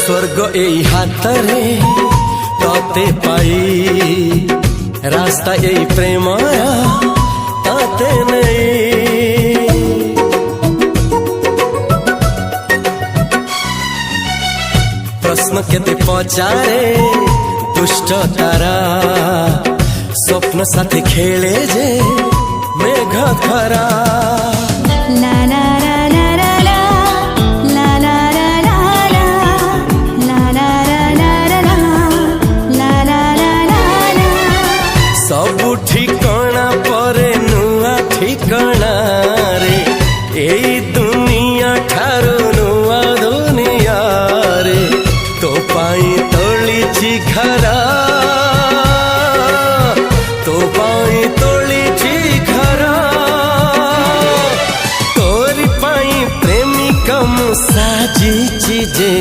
स्वर्ग एई हातरे तते पाई रास्ता एई प्रेमया ताते नहीं। प्रश्न केते पचारे दुष्ट तारा स्वप्न साथी खेले जे मेघ खरा। ला ला ला ला ला ला ला ला ला ला ला ला ला ला ला। सबु ठिकाना परे नुआ ठिकाना रे एई दुनिया ठारू नुआ दुनिया रे। तो पाई तोलिछि घरा तो पाई तोलिछि घरा तोरी पाई प्रेमिका मु साजिछि जे